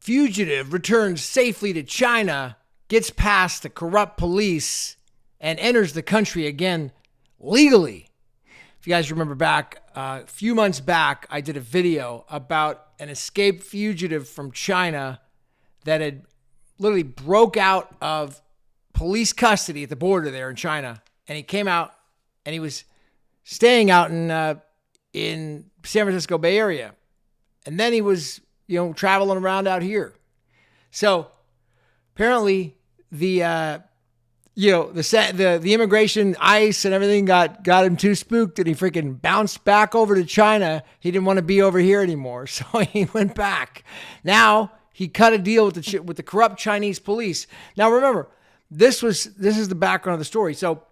Fugitive returns safely to China, gets past the corrupt police, and enters the country again legally. If you guys remember back, a few months back, I did a video about an escaped fugitive from China that had literally broke out of police custody at the border there in China. And he came out and he was staying out in San Francisco Bay Area. And then he was, traveling around out here. So apparently the immigration ICE and everything got him too spooked and he freaking bounced back over to China. He didn't want to be over here anymore. So he went back. Now he cut a deal with the corrupt Chinese police. Now remember, this is the background of the story. So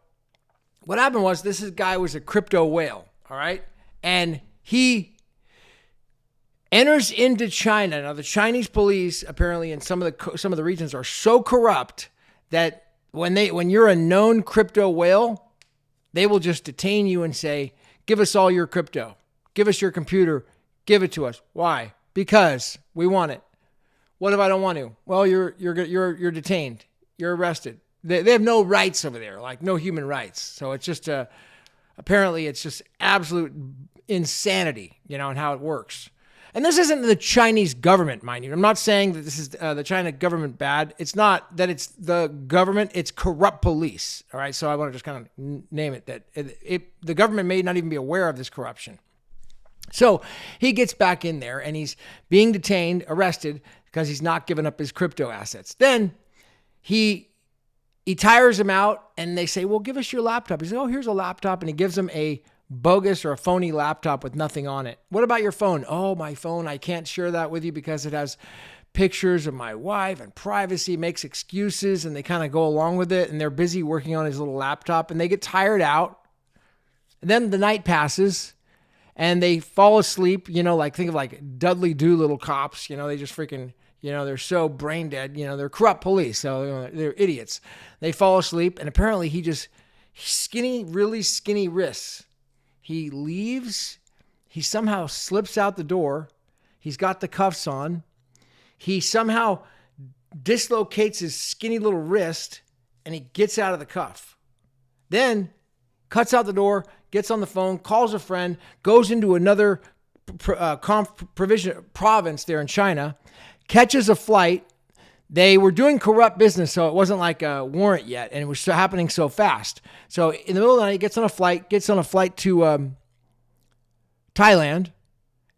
what happened was this guy was a crypto whale. All right. And he enters into China. Now the Chinese police apparently in some of the regions are so corrupt that when you're a known crypto whale, they will just detain you and say, "Give us all your crypto. Give us your computer. Give it to us." Why? Because we want it. What if I don't want to? Well, you're detained. You're arrested. They have no rights over there, like no human rights. So it's just apparently it's just absolute insanity, and how it works. And this isn't the Chinese government, mind you. I'm not saying that this is the China government bad. It's not that it's the government. It's corrupt police. All right. So I want to just kind of name it that the government may not even be aware of this corruption. So he gets back in there and he's being detained, arrested because he's not giving up his crypto assets. Then he tires him out and they say, "Well, give us your laptop." He says, "Oh, here's a laptop." And he gives him a bogus or a phony laptop with nothing on it. "What about your phone?" "Oh, my phone, I can't share that with you because it has pictures of my wife and privacy." Makes excuses and they kind of go along with it and they're busy working on his little laptop and they get tired out. And then the night passes and they fall asleep, think of like Dudley Doolittle cops, they just freaking, they're so brain dead, they're corrupt police. So they're idiots. They fall asleep and apparently really skinny wrists. He leaves. He somehow slips out the door. He's got the cuffs on. He somehow dislocates his skinny little wrist and he gets out of the cuff. Then cuts out the door, gets on the phone, calls a friend, goes into another province there in China, catches a flight. They were doing corrupt business, so it wasn't like a warrant yet, and it was happening so fast. So in the middle of the night, he gets on a flight to Thailand.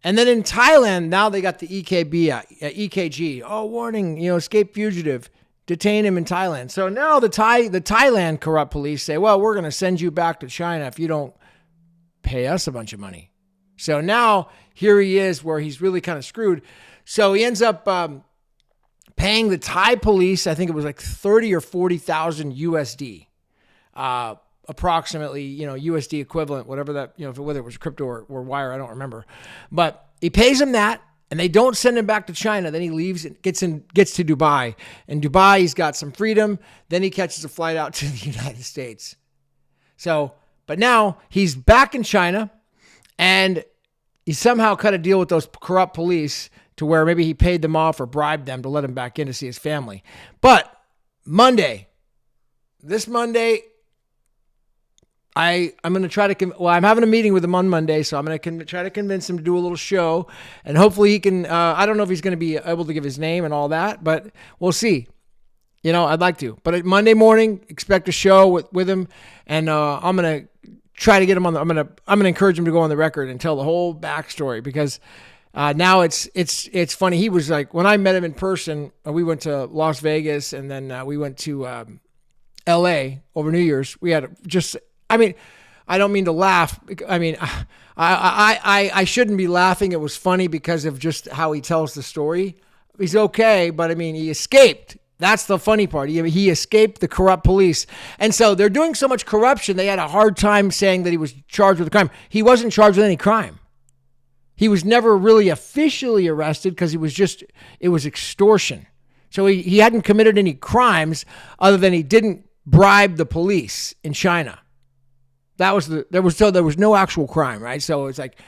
And then in Thailand, now they got the EKG. "Oh, warning, escape fugitive. Detain him in Thailand." So now the Thailand corrupt police say, "Well, we're going to send you back to China if you don't pay us a bunch of money." So now here he is where he's really kind of screwed. So he ends up paying the Thai police, I think it was like 30 or 40,000 USD, approximately, USD equivalent, whatever that, whether it was crypto or wire, I don't remember. But he pays them that and they don't send him back to China. Then he leaves and gets to Dubai. In Dubai, he's got some freedom. Then he catches a flight out to the United States. So, but now he's back in China and he somehow cut a deal with those corrupt police to where maybe he paid them off or bribed them to let him back in to see his family. But this Monday, I'm going to try to, I'm having a meeting with him on Monday, so I'm going to try to convince him to do a little show, and hopefully he can, I don't know if he's going to be able to give his name and all that, but we'll see. I'd like to. But Monday morning, expect a show with him, and I'm going to try to get him on I'm going to encourage him to go on the record and tell the whole backstory, because now it's funny. He was like, when I met him in person, we went to Las Vegas and then we went to LA over New Year's. We had I don't mean to laugh. I shouldn't be laughing. It was funny because of just how he tells the story. He's okay, but he escaped. That's the funny part. He escaped the corrupt police. And so they're doing so much corruption, they had a hard time saying that he was charged with a crime. He wasn't charged with any crime. He was never really officially arrested because it was extortion. So he hadn't committed any crimes other than he didn't bribe the police in China. There was no actual crime, right? So it's like,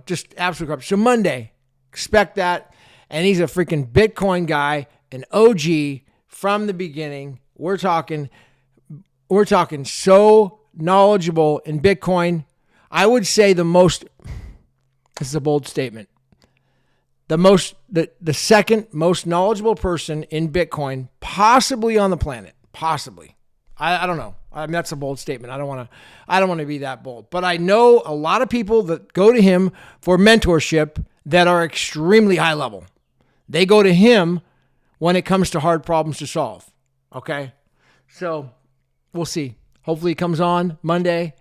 just absolute corruption. So Monday, expect that. And he's a freaking Bitcoin guy, an OG from the beginning. We're talking so knowledgeable in Bitcoin. I would say this is a bold statement. The second most knowledgeable person in Bitcoin, possibly on the planet. Possibly. I don't know. I mean, that's a bold statement. I don't want to be that bold. But I know a lot of people that go to him for mentorship that are extremely high level. They go to him when it comes to hard problems to solve. Okay? So we'll see. Hopefully he comes on Monday.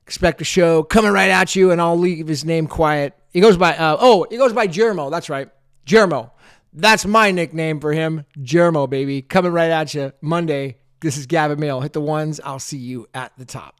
Expect a show coming right at you, and I'll leave his name quiet. He goes by Germo. That's right. Germo. That's my nickname for him. Germo, baby. Coming right at you Monday. This is Gavin Mehl. Hit the ones. I'll see you at the top.